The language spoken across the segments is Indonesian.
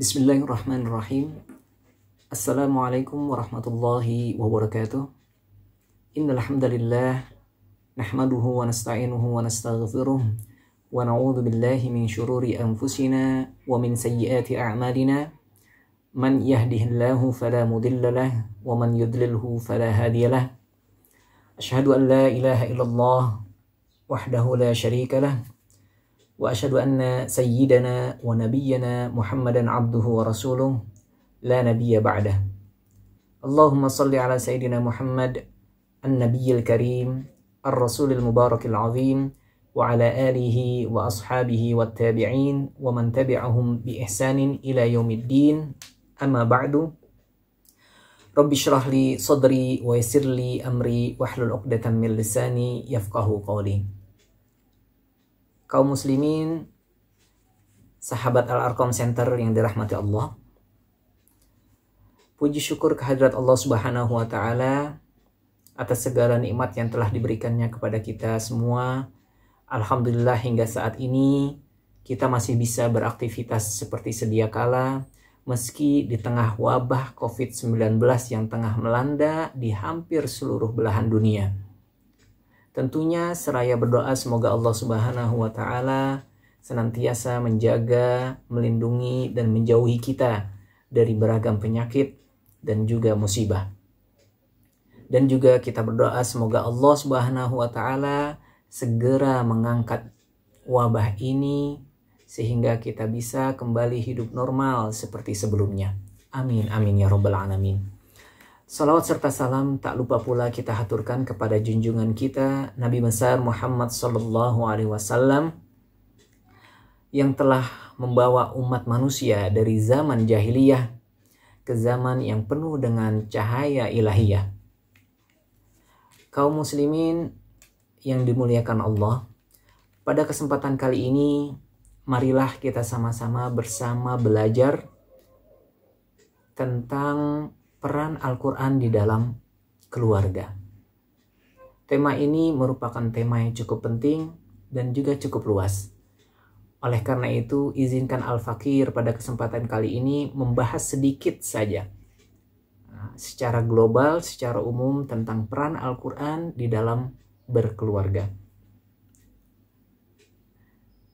Bismillahirrahmanirrahim. Assalamualaikum warahmatullahi wabarakatuh. Innal hamdalillah nahmaduhu wa nasta'inuhu wa nastaghfiruh wa na'udzu billahi min syururi anfusina wa min sayyiati a'malina. Man yahdihillahu fala mudilla lahu wa man yudlilhu fala hadiyalah. Asyhadu an la ilaha illallah wahdahu la syarika lah. Wa asyhadu anna sayyidana wa nabiyyana Muhammadan abduhu wa rasuluh la nabiyya ba'dah. Allahumma salli ala sayyidina Muhammad an-nabiyyil karim ar-rasulil mubarakil azim wa ala alihi wa ashabihi wat tabi'in wa man tabi'ahum bi ihsanin ila yaumiddin. Amma ba'du. Rabbi shrah li sadri wa yassir li amri wahlul 'uqdatam min lisani yafqahu qawli. Kaum muslimin, sahabat Al-Arqam Center yang dirahmati Allah, puji syukur kehadirat Allah Subhanahu wa Ta'ala atas segala nikmat yang telah diberikannya kepada kita semua. Alhamdulillah hingga saat ini kita masih bisa beraktivitas seperti sedia kala, meski di tengah wabah COVID-19 yang tengah melanda di hampir seluruh belahan dunia. Tentunya seraya berdoa semoga Allah Subhanahu wa Ta'ala senantiasa menjaga, melindungi, dan menjauhi kita dari beragam penyakit dan juga musibah. Dan juga kita berdoa semoga Allah Subhanahu wa Ta'ala segera mengangkat wabah ini sehingga kita bisa kembali hidup normal seperti sebelumnya. Amin, amin ya rabbal alamin. Salawat serta salam tak lupa pula kita haturkan kepada junjungan kita Nabi besar Muhammad sallallahu alaihi wasallam yang telah membawa umat manusia dari zaman jahiliyah ke zaman yang penuh dengan cahaya ilahiyah. Kaum muslimin yang dimuliakan Allah, pada kesempatan kali ini marilah kita sama-sama bersama belajar tentang peran Al-Quran di dalam keluarga. Tema ini merupakan tema yang cukup penting dan juga cukup luas. Oleh karena itu, izinkan Al-Fakir pada kesempatan kali ini membahas sedikit saja secara global, secara umum tentang peran Al-Quran di dalam berkeluarga.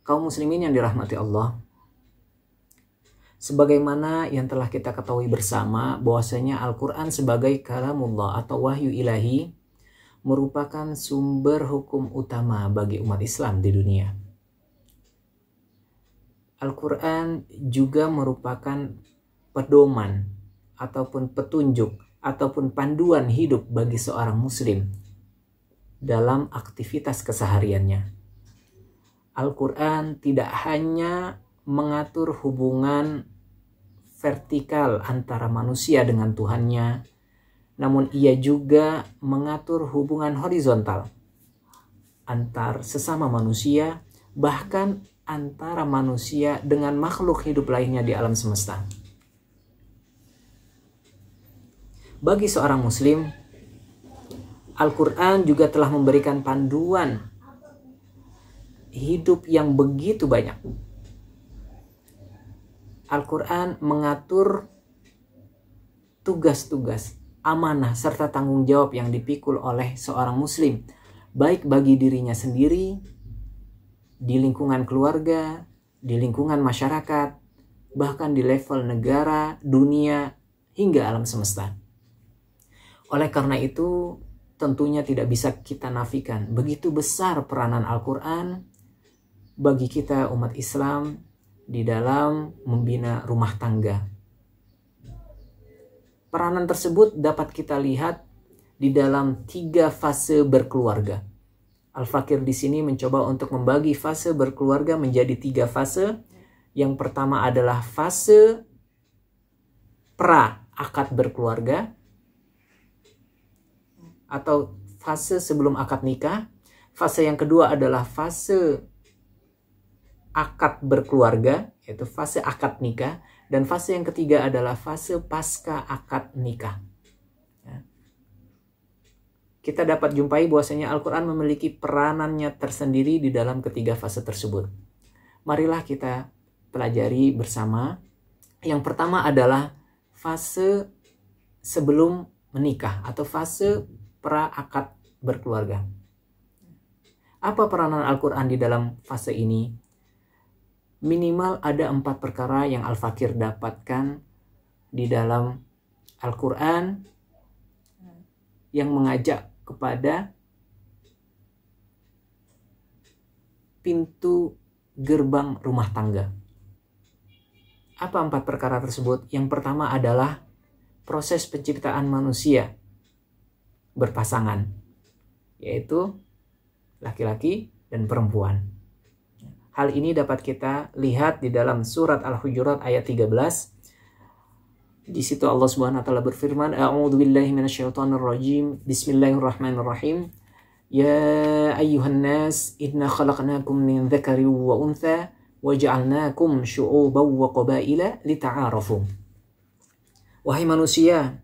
Kaum muslimin yang dirahmati Allah, sebagaimana yang telah kita ketahui bersama bahwasanya Al-Quran sebagai kalamullah atau wahyu ilahi merupakan sumber hukum utama bagi umat Islam di dunia. Al-Quran juga merupakan pedoman ataupun petunjuk ataupun panduan hidup bagi seorang muslim dalam aktivitas kesehariannya. Al-Quran tidak hanya mengatur hubungan vertikal antara manusia dengan Tuhannya, namun ia juga mengatur hubungan horizontal antar sesama manusia, bahkan antara manusia dengan makhluk hidup lainnya di alam semesta. Bagi seorang muslim, Al-Quran juga telah memberikan panduan hidup yang begitu banyak. Al-Quran mengatur tugas-tugas, amanah, serta tanggung jawab yang dipikul oleh seorang muslim, baik bagi dirinya sendiri, di lingkungan keluarga, di lingkungan masyarakat, bahkan di level negara, dunia, hingga alam semesta. Oleh karena itu, tentunya tidak bisa kita nafikan begitu besar peranan Al-Quran bagi kita umat Islam di dalam membina rumah tangga. Peranan tersebut dapat kita lihat di dalam 3 fase berkeluarga. Al-Fakir di sini mencoba untuk membagi fase berkeluarga menjadi 3 fase. Yang pertama adalah fase pra-akad berkeluarga atau fase sebelum akad nikah. Fase yang kedua adalah fase akad berkeluarga, yaitu fase akad nikah, dan fase yang ketiga adalah fase pasca akad nikah. Kita dapat jumpai bahwasanya Al-Quran memiliki peranannya tersendiri di dalam ketiga fase tersebut. Marilah kita pelajari bersama Yang pertama adalah fase sebelum menikah atau fase pra-akad berkeluarga. Apa peranan Al-Quran di dalam fase ini? Minimal ada 4 perkara yang Al-Fakir dapatkan di dalam Al-Quran yang mengajak kepada pintu gerbang rumah tangga. Apa 4 perkara tersebut? Yang pertama adalah proses penciptaan manusia berpasangan, yaitu laki-laki dan perempuan. Hal ini dapat kita lihat di dalam surat Al-Hujurat ayat 13. Di situ Allah Subhanahu wa taala berfirman, "A'udzu billahi minasyaitonir rajim. Bismillahirrahmanirrahim. Ya ayyuhan nas, inna khalaqnakum min dzakarin wa untha wa ja'alnakum syu'uban wa qabaila lita'arafu." Wahai manusia,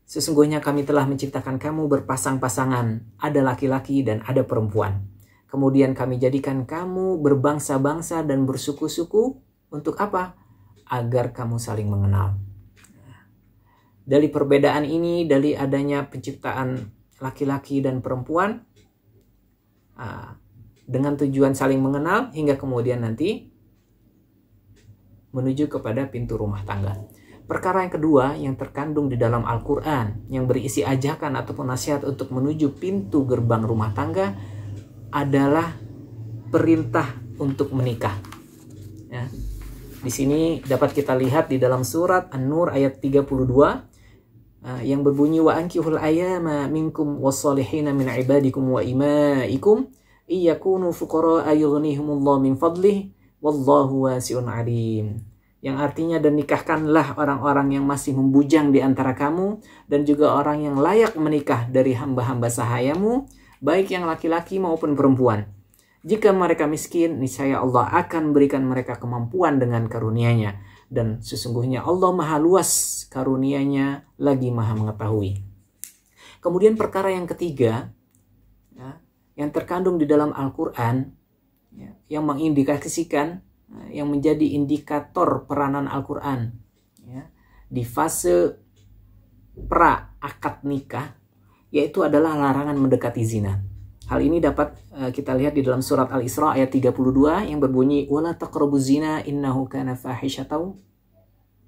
sesungguhnya kami telah menciptakan kamu berpasang-pasangan, ada laki-laki dan ada perempuan. Kemudian kami jadikan kamu berbangsa-bangsa dan bersuku-suku. Untuk apa? Agar kamu saling mengenal. Dari perbedaan ini, dari adanya penciptaan laki-laki dan perempuan, dengan tujuan saling mengenal, hingga kemudian nanti menuju kepada pintu rumah tangga. Perkara yang kedua yang terkandung di dalam Al-Quran, yang berisi ajakan ataupun nasihat untuk menuju pintu gerbang rumah tangga, adalah perintah untuk menikah. Ya. Di sini dapat kita lihat di dalam surat An-Nur ayat 32, yang berbunyi, wa ankihul ayama minkum wassalihina min ibadikum wa imaikum iyakunu fuqara yughnihumullahu min fadlih wallahu wasi'un alim. Yang artinya, dan nikahkanlah orang-orang yang masih membujang di antara kamu dan juga orang yang layak menikah dari hamba-hamba sahayamu, baik yang laki-laki maupun perempuan. Jika mereka miskin, niscaya Allah akan berikan mereka kemampuan dengan karunia-Nya. Dan sesungguhnya Allah maha luas karunia-Nya, lagi maha mengetahui. Kemudian perkara yang ketiga, ya, yang terkandung di dalam Al-Quran, ya, yang mengindikasikan, yang menjadi indikator peranan Al-Quran, ya, di fase pra-akad nikah, yaitu adalah larangan mendekati zina. Hal ini dapat kita lihat di dalam surat Al-Isra ayat 32 yang berbunyi, wala taqrabuz zina innahu kana fahisyatan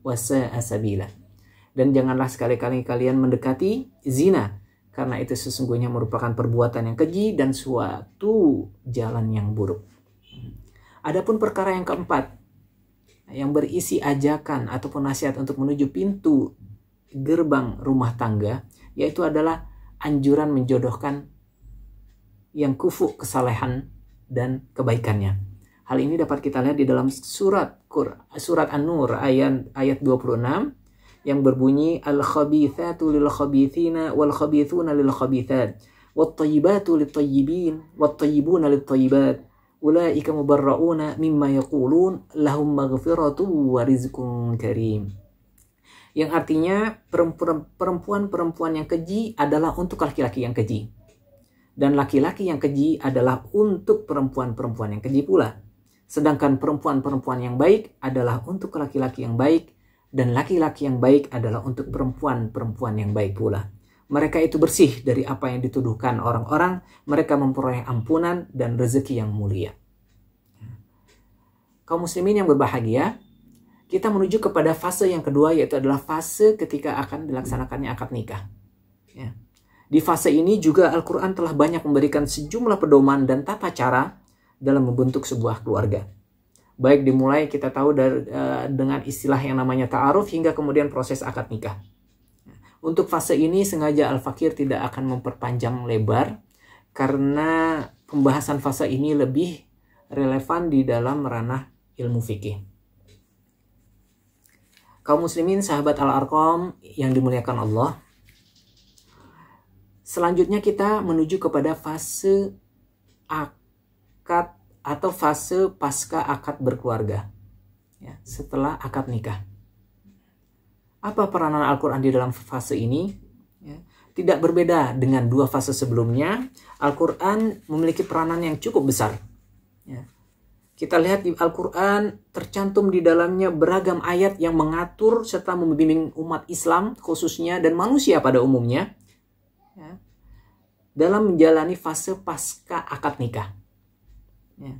wa sa'a sabila. Dan janganlah sekali-kali kalian mendekati zina, karena itu sesungguhnya merupakan perbuatan yang keji dan suatu jalan yang buruk. Adapun perkara yang keempat, yang berisi ajakan ataupun nasihat untuk menuju pintu gerbang rumah tangga, yaitu adalah anjuran menjodohkan yang kufu kesalehan dan kebaikannya. Hal ini dapat kita lihat di dalam surat An-Nur ayat 26 yang berbunyi, al-khabithatu lil-khabithina wal-khabithuna lil-khabithat wat-tayyibatu lit-tayyibin wat-tayyibuna lit-tayyibat ulaika mubarra'una mimma yaqulun lahum maghfiratun wa rizqun karim. Yang artinya, perempuan-perempuan yang keji adalah untuk laki-laki yang keji, dan laki-laki yang keji adalah untuk perempuan-perempuan yang keji pula. Sedangkan perempuan-perempuan yang baik adalah untuk laki-laki yang baik, dan laki-laki yang baik adalah untuk perempuan-perempuan yang baik pula. Mereka itu bersih dari apa yang dituduhkan orang-orang, mereka memperoleh ampunan dan rezeki yang mulia. Kaum muslimin yang berbahagia, kita menuju kepada fase yang kedua, yaitu adalah fase ketika akan dilaksanakannya akad nikah. Ya. Di fase ini juga Al-Quran telah banyak memberikan sejumlah pedoman dan tata cara dalam membentuk sebuah keluarga. Baik dimulai kita tahu dengan istilah yang namanya ta'aruf hingga kemudian proses akad nikah. Untuk fase ini sengaja Al-Fakir tidak akan memperpanjang lebar karena pembahasan fase ini lebih relevan di dalam ranah ilmu fikih. Kaum muslimin sahabat Al-Arqam yang dimuliakan Allah, selanjutnya kita menuju kepada fase akad atau fase pasca akad berkeluarga, ya, setelah akad nikah. Apa peranan Al-Quran di dalam fase ini? Ya, tidak berbeda dengan dua fase sebelumnya. Al-Quran memiliki peranan yang cukup besar. Ya. Kita lihat di Al-Quran tercantum di dalamnya beragam ayat yang mengatur serta membimbing umat Islam khususnya dan manusia pada umumnya ya, dalam menjalani fase pasca akad nikah. Ya.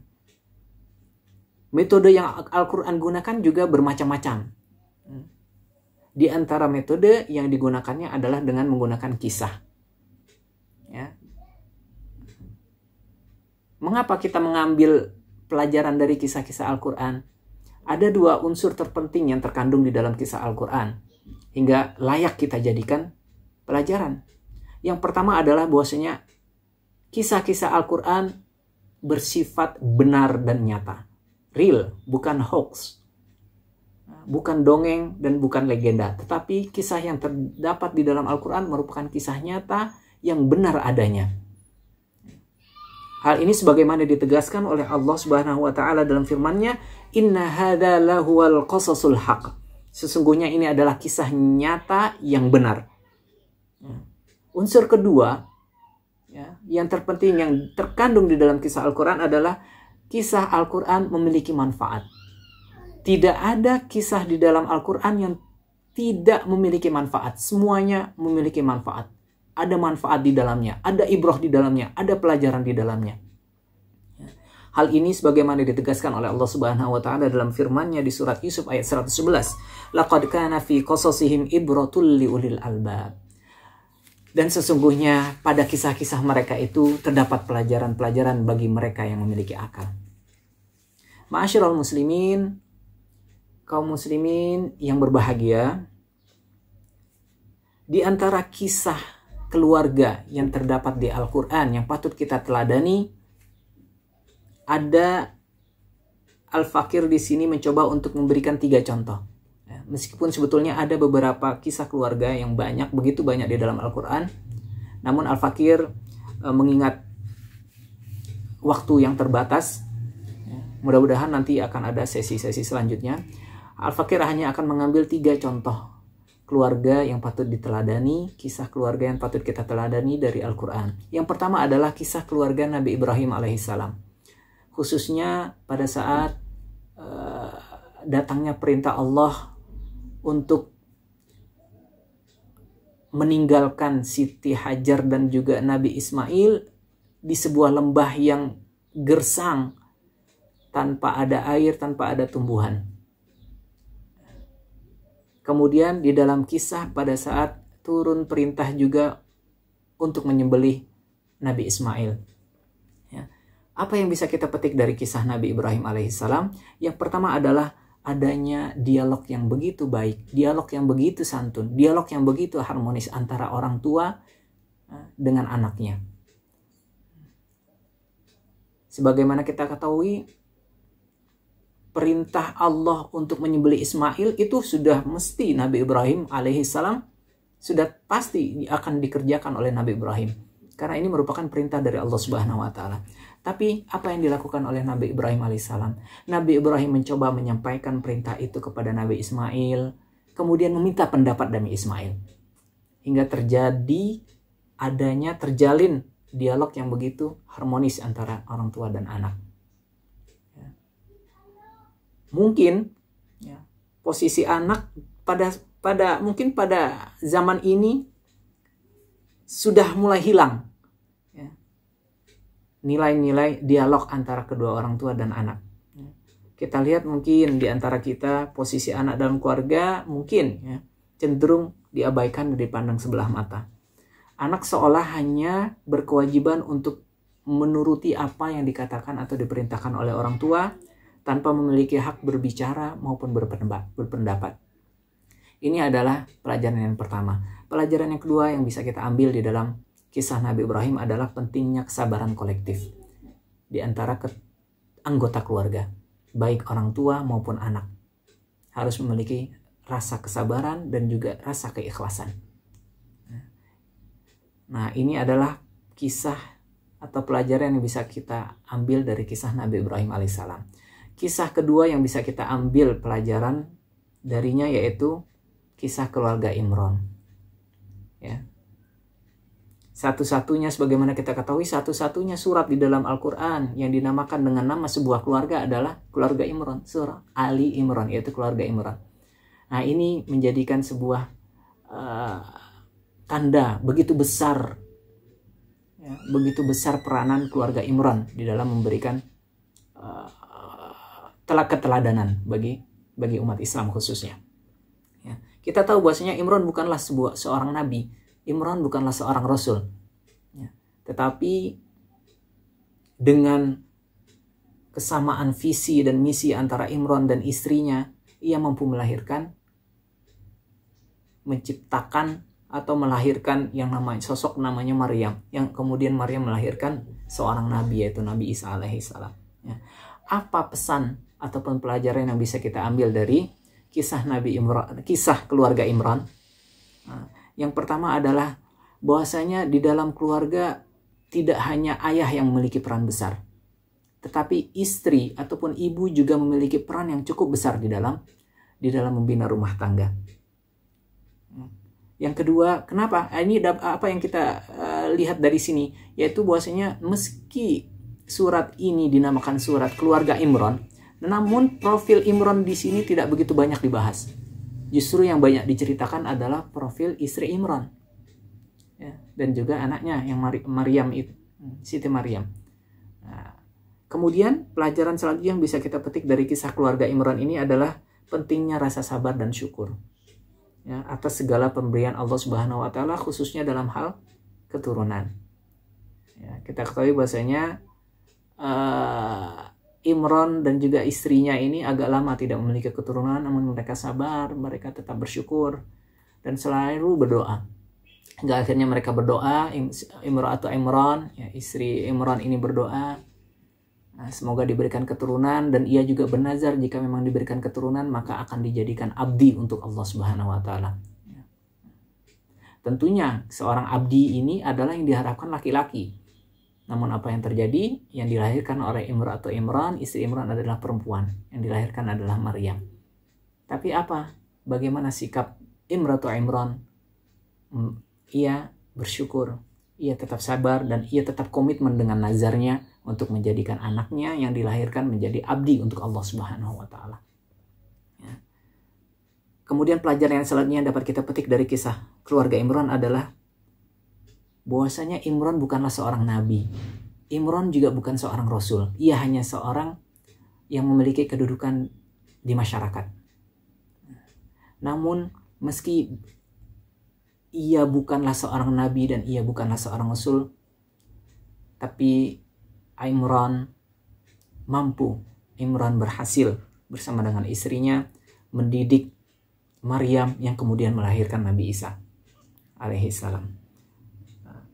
Metode yang Al-Quran gunakan juga bermacam-macam. Di antara metode yang digunakannya adalah dengan menggunakan kisah. Ya. Mengapa kita mengambil pelajaran dari kisah-kisah Al-Quran? Ada dua unsur terpenting yang terkandung di dalam kisah Al-Quran hingga layak kita jadikan pelajaran. Yang pertama adalah bahwasanya kisah-kisah Al-Quran bersifat benar dan nyata. Real, bukan hoax. Bukan dongeng dan bukan legenda. Tetapi kisah yang terdapat di dalam Al-Quran merupakan kisah nyata yang benar adanya. Hal ini sebagaimana ditegaskan oleh Allah Subhanahu wa taala dalam firman-Nya, "Inna hadza lahuwal qasasul haq." Sesungguhnya ini adalah kisah nyata yang benar. Unsur kedua ya, yang terpenting yang terkandung di dalam kisah Al-Quran adalah kisah Al-Quran memiliki manfaat. Tidak ada kisah di dalam Al-Quran yang tidak memiliki manfaat. Semuanya memiliki manfaat. Ada manfaat di dalamnya, ada ibrah di dalamnya, ada pelajaran di dalamnya. Hal ini sebagaimana ditegaskan oleh Allah Subhanahu wa taala dalam firman-Nya di surat Yusuf ayat 111. Laqad kana fi qasasihim ibratul liulil albab. Dan sesungguhnya pada kisah-kisah mereka itu terdapat pelajaran-pelajaran bagi mereka yang memiliki akal. Ma'asyiral muslimin, kaum muslimin yang berbahagia, di antara kisah keluarga yang terdapat di Al-Quran yang patut kita teladani, ada Al-Fakir di sini mencoba untuk memberikan 3 contoh. Meskipun sebetulnya ada beberapa kisah keluarga yang begitu banyak di dalam Al-Quran, namun Al-Fakir mengingat waktu yang terbatas, mudah-mudahan nanti akan ada sesi-sesi selanjutnya, Al-Fakir hanya akan mengambil 3 contoh keluarga yang patut diteladani, kisah keluarga yang patut kita teladani dari Al-Quran. Yang pertama adalah kisah keluarga Nabi Ibrahim alaihissalam. Khususnya pada saat datangnya perintah Allah untuk meninggalkan Siti Hajar dan juga Nabi Ismail di sebuah lembah yang gersang, tanpa ada air, tanpa ada tumbuhan. Kemudian di dalam kisah pada saat turun perintah juga untuk menyembelih Nabi Ismail. Ya. Apa yang bisa kita petik dari kisah Nabi Ibrahim alaihissalam? Yang pertama adalah adanya dialog yang begitu baik, dialog yang begitu santun, dialog yang begitu harmonis antara orang tua dengan anaknya. Sebagaimana kita ketahui, perintah Allah untuk menyembelih Ismail itu sudah mesti Nabi Ibrahim alaihissalam sudah pasti akan dikerjakan oleh Nabi Ibrahim. Karena ini merupakan perintah dari Allah Subhanahu wa taala. Tapi apa yang dilakukan oleh Nabi Ibrahim alaihissalam? Nabi Ibrahim mencoba menyampaikan perintah itu kepada Nabi Ismail, kemudian meminta pendapat Nabi Ismail. Hingga terjalin dialog yang begitu harmonis antara orang tua dan anak. Mungkin ya, posisi anak mungkin pada zaman ini sudah mulai hilang ya, nilai-nilai dialog antara kedua orang tua dan anak. Kita lihat mungkin di antara kita posisi anak dalam keluarga mungkin ya, cenderung diabaikan dan dipandang sebelah mata. Anak seolah hanya berkewajiban untuk menuruti apa yang dikatakan atau diperintahkan oleh orang tua, tanpa memiliki hak berbicara maupun berpendapat. Ini adalah pelajaran yang pertama. Pelajaran yang kedua yang bisa kita ambil di dalam kisah Nabi Ibrahim adalah pentingnya kesabaran kolektif di antara anggota keluarga, baik orang tua maupun anak. Harus memiliki rasa kesabaran dan juga rasa keikhlasan. Nah, ini adalah kisah atau pelajaran yang bisa kita ambil dari kisah Nabi Ibrahim alaihissalam. Kisah kedua yang bisa kita ambil pelajaran darinya yaitu kisah keluarga Imran. Ya. Satu-satunya, sebagaimana kita ketahui, satu-satunya surat di dalam Al-Quran yang dinamakan dengan nama sebuah keluarga adalah keluarga Imran, surah Ali Imran, yaitu keluarga Imran. Nah, ini menjadikan sebuah tanda begitu besar, ya, begitu besar peranan keluarga Imran di dalam memberikan keteladanan bagi umat Islam khususnya. Ya, kita tahu bahwasanya Imran bukanlah seorang nabi, Imran bukanlah seorang rasul, ya, tetapi dengan kesamaan visi dan misi antara Imran dan istrinya, ia mampu menciptakan atau melahirkan yang namanya Maryam, yang kemudian Maryam melahirkan seorang nabi, yaitu Nabi Isa alaihissalam. Ya. Apa pesan ataupun pelajaran yang bisa kita ambil dari kisah Nabi Imran, kisah keluarga Imran? Nah, yang pertama adalah bahwasanya di dalam keluarga tidak hanya ayah yang memiliki peran besar, tetapi istri ataupun ibu juga memiliki peran yang cukup besar di dalam membina rumah tangga. Yang kedua, kenapa? Ini apa yang kita lihat dari sini, yaitu bahwasanya meski surat ini dinamakan surat keluarga Imran, namun profil Imran di sini tidak begitu banyak dibahas. Justru yang banyak diceritakan adalah profil istri Imran, ya, dan juga anaknya yang Maryam itu, Siti Maryam. Nah, kemudian pelajaran selanjutnya yang bisa kita petik dari kisah keluarga Imran ini adalah pentingnya rasa sabar dan syukur, ya, atas segala pemberian Allah Subhanahu wa Ta'ala, khususnya dalam hal keturunan. Ya, kita ketahui bahwasanya Imran dan juga istrinya ini agak lama tidak memiliki keturunan, namun mereka sabar, mereka tetap bersyukur dan selalu berdoa. Hingga akhirnya mereka berdoa, Imran, ya, istri Imran ini berdoa, nah, semoga diberikan keturunan, dan ia juga bernazar jika memang diberikan keturunan maka akan dijadikan abdi untuk Allah Subhanahu wa Ta'ala. Ya. Tentunya seorang abdi ini adalah yang diharapkan laki-laki. Namun apa yang terjadi? Yang dilahirkan oleh Imran, istri Imran adalah perempuan. Yang dilahirkan adalah Maryam. Tapi apa? Bagaimana sikap Imran? Ia bersyukur, ia tetap sabar, dan ia tetap komitmen dengan nazarnya untuk menjadikan anaknya yang dilahirkan menjadi abdi untuk Allah Subhanahu wa Ta'ala. Ya. Kemudian pelajaran yang selanjutnya dapat kita petik dari kisah keluarga Imran adalah bahwasanya Imran bukanlah seorang nabi. Imran juga bukan seorang rasul. Ia hanya seorang yang memiliki kedudukan di masyarakat. Namun meski ia bukanlah seorang nabi dan ia bukanlah seorang rasul, tapi Imran berhasil bersama dengan istrinya mendidik Maryam yang kemudian melahirkan Nabi Isa alaihissalam.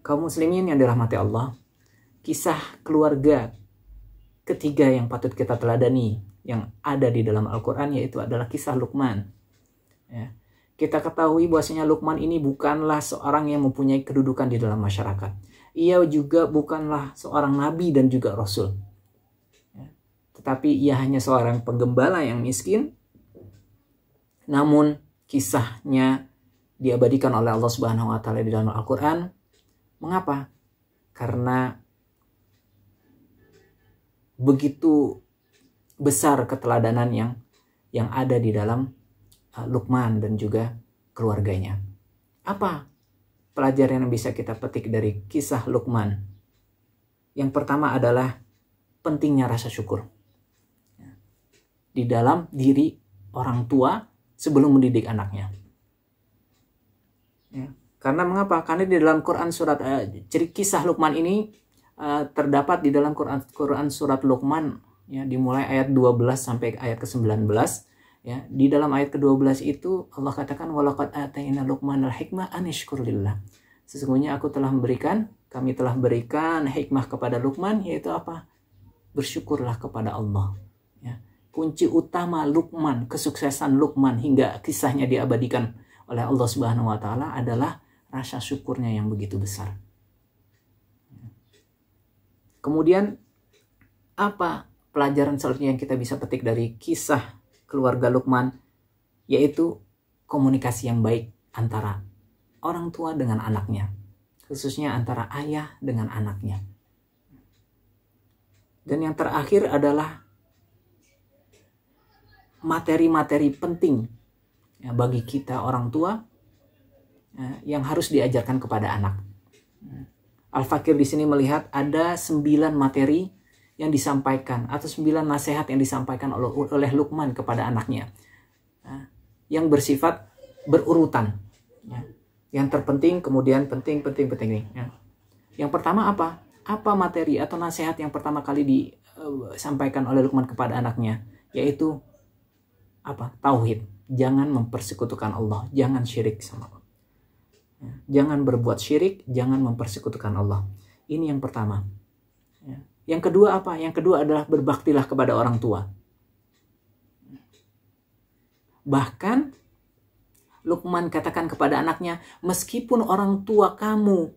Kaum muslimin yang dirahmati Allah, kisah keluarga ketiga yang patut kita teladani yang ada di dalam Al-Quran yaitu adalah kisah Luqman. Ya. Kita ketahui bahwasanya Luqman ini bukanlah seorang yang mempunyai kedudukan di dalam masyarakat. Ia juga bukanlah seorang nabi dan juga rasul. Ya. Tetapi ia hanya seorang penggembala yang miskin. Namun kisahnya diabadikan oleh Allah Subhanahu wa Ta'ala di dalam Al-Quran. Mengapa? Karena begitu besar keteladanan yang ada di dalam Luqman dan juga keluarganya. Apa pelajaran yang bisa kita petik dari kisah Luqman? Yang pertama adalah pentingnya rasa syukur di dalam diri orang tua sebelum mendidik anaknya. Ya. Karena mengapa? Karena di dalam Quran surat kisah Luqman ini terdapat di dalam Quran surat Luqman, ya, dimulai ayat 12 sampai ayat ke-19. Ya, di dalam ayat ke-12 itu Allah katakan walaqad atayna Luqmanal hikmah anishkur lillah. Sesungguhnya kami telah berikan hikmah kepada Luqman, yaitu apa? Bersyukurlah kepada Allah. Ya. Kunci utama Luqman, kesuksesan Luqman hingga kisahnya diabadikan oleh Allah Subhanahu wa Ta'ala adalah rasa syukurnya yang begitu besar. Kemudian apa pelajaran selanjutnya yang kita bisa petik dari kisah keluarga Luqman? Yaitu komunikasi yang baik antara orang tua dengan anaknya. khususnya antara ayah dengan anaknya. Dan yang terakhir adalah materi-materi penting ya, bagi kita orang tua ya, yang harus diajarkan kepada anak. Al-Fakir di sini melihat ada 9 materi yang disampaikan atau 9 nasihat yang disampaikan oleh Luqman kepada anaknya ya, yang bersifat berurutan ya. Yang terpenting kemudian penting ya. Yang pertama apa? Apa materi atau nasihat yang pertama kali disampaikan oleh Luqman kepada anaknya? Yaitu apa? Tauhid. Jangan mempersekutukan Allah, jangan syirik sama Allah. Jangan berbuat syirik, jangan mempersekutukan Allah. Ini yang pertama. Yang kedua apa? Yang kedua adalah berbaktilah kepada orang tua. Bahkan Luqman katakan kepada anaknya, meskipun orang tua kamu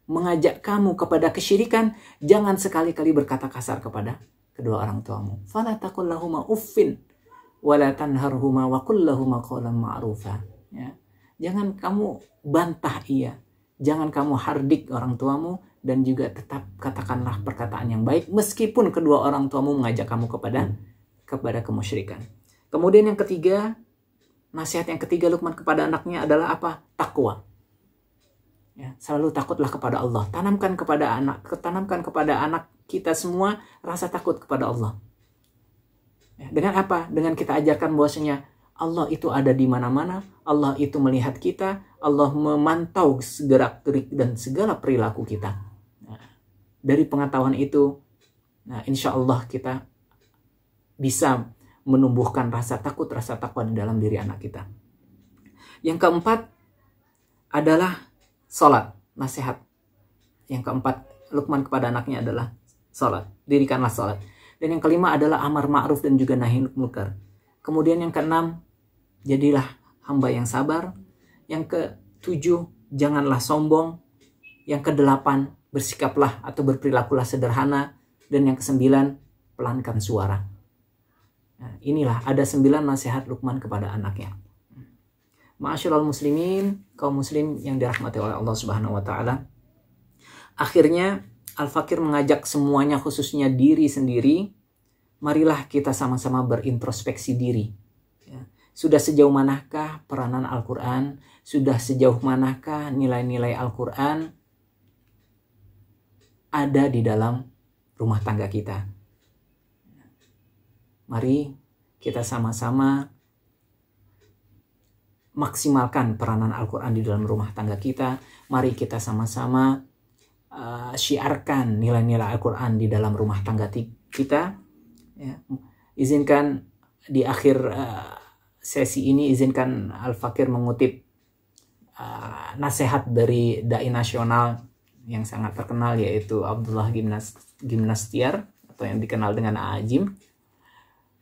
mengajak kamu kepada kesyirikan, jangan sekali-kali berkata kasar kepada kedua orang tuamu. Fala taqul lahuma uffin wala tanharhuma wa qul lahuma qawlan ma'rufa. Ya. Jangan kamu bantah ia, jangan kamu hardik orang tuamu, dan juga tetap katakanlah perkataan yang baik meskipun kedua orang tuamu mengajak kamu kepada kemusyrikan. Kemudian yang ketiga, nasihat yang ketiga Luqman kepada anaknya adalah apa? Takwa. Ya, selalu takutlah kepada Allah. Tanamkan kepada anak kita semua rasa takut kepada Allah. Ya, dengan apa? Dengan kita ajarkan bahwasanya Allah itu ada di mana-mana, Allah itu melihat kita, Allah memantau gerak-gerik dan segala perilaku kita. Nah, dari pengetahuan itu, nah, insya Allah kita bisa menumbuhkan rasa takwa di dalam diri anak kita. Yang keempat adalah salat, nasihat. Yang keempat, Luqman kepada anaknya adalah salat. Dirikanlah salat. Dan yang kelima adalah amar ma'ruf dan juga nahi munkar. Kemudian yang keenam, jadilah hamba yang sabar. Yang ketujuh, janganlah sombong. Yang kedelapan, bersikaplah atau berperilakulah sederhana. Dan yang kesembilan, pelankan suara. Nah, inilah ada 9 nasihat Luqman kepada anaknya. Ma'asyiral muslimin, kaum muslim yang dirahmati oleh Allah Subhanahu wa taala. Akhirnya Al-Fakir mengajak semuanya, khususnya diri sendiri, marilah kita sama-sama berintrospeksi diri. Ya. Sudah sejauh manakah peranan Al-Qur'an? Sudah sejauh manakah nilai-nilai Al-Qur'an ada di dalam rumah tangga kita? Mari kita sama-sama maksimalkan peranan Al-Quran di dalam rumah tangga kita. Mari kita sama-sama syiarkan nilai-nilai Al-Quran di dalam rumah tangga kita. Ya. Izinkan di akhir sesi ini, izinkan Al-Fakir mengutip nasihat dari dai nasional yang sangat terkenal, yaitu Abdullah Gimnastiar atau yang dikenal dengan Ajim.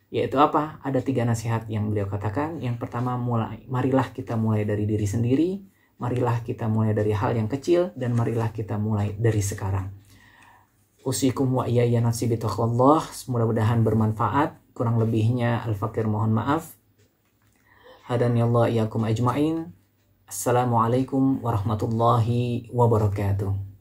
Yaitu apa? Ada 3 nasihat yang beliau katakan. Yang pertama, marilah kita mulai dari diri sendiri, marilah kita mulai dari hal yang kecil, dan marilah kita mulai dari sekarang. Usikum wa iyaya nafsi bitaqwallah. Mudah-mudahan bermanfaat. Kurang lebihnya Al-Fakir mohon maaf. Hadaniyallahu iyyakum ajmain. Assalamualaikum warahmatullahi wabarakatuh.